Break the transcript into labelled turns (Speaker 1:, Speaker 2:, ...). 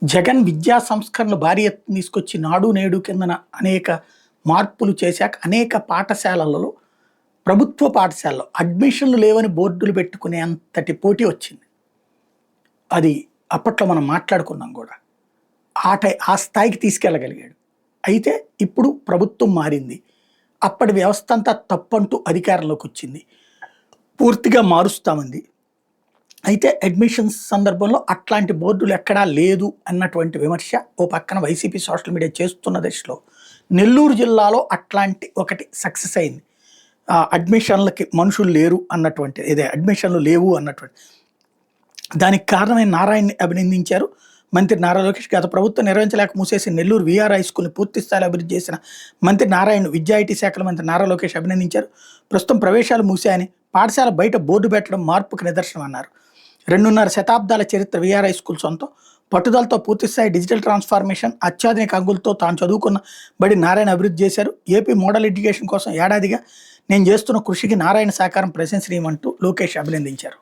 Speaker 1: జగన్ విద్యా సంస్కరణలు భారీ ఎత్తున తీసుకొచ్చి నాడు నేడు కిందన అనేక మార్పులు చేశాక అనేక పాఠశాలలలో ప్రభుత్వ పాఠశాలలో అడ్మిషన్లు లేవని బోర్డులు పెట్టుకునే అంతటి పోటీ వచ్చింది. అది అప్పట్లో మనం మాట్లాడుకున్నాం కూడా. ఆ స్థాయికి తీసుకెళ్ళగలిగాడు. అయితే ఇప్పుడు ప్రభుత్వం మారింది. అప్పటి వ్యవస్థ అంతా తప్పంటూ అధికారంలోకి వచ్చింది. పూర్తిగా మారుస్తామంది. అయితే అడ్మిషన్స్ సందర్భంలో అట్లాంటి బోర్డులు ఎక్కడా లేదు అన్నటువంటి విమర్శ ఓ పక్కన వైసీపీ సోషల్ మీడియా చేస్తున్న దశలో నెల్లూరు జిల్లాలో అట్లాంటి ఒకటి సక్సెస్ అయింది. అడ్మిషన్లకి మనుషులు లేరు అన్నటువంటి అడ్మిషన్లు లేవు అన్నటువంటి దానికి కారణమైన నారాయణని అభినందించారు మంత్రి నారా లోకేష్. గత ప్రభుత్వం నిర్వహించలేక మూసేసి నెల్లూరు వీఆర్ హై స్కూల్ని పూర్తి స్థాయిలో అభివృద్ధి చేసిన మంత్రి నారాయణ విద్యా ఐటీ శాఖల మంత్రి నారా లోకేష్ అభినందించారు. ప్రస్తుతం ప్రవేశాలు మూసాయని, పాఠశాల బయట బోర్డు పెట్టడం మార్పుకు నిదర్శనం అన్నారు. 2.5 శతాబ్దాల చరిత్ర వీఆర్ హై స్కూల్ సొంతం. పట్టుదలతో పూర్తిస్థాయి డిజిటల్ ట్రాన్స్ఫార్మేషన్, అత్యాధునిక అంగులతో తాను చదువుకున్న బడి నారాయణ అభివృద్ధి చేశారు. ఏపీ మోడల్ ఎడ్యుకేషన్ కోసం ఏడాదిగా నేను చేస్తున్న కృషికి నారాయణ సహకారం ప్రశంసనీయమంటూ లోకేష్ అభినందించారు.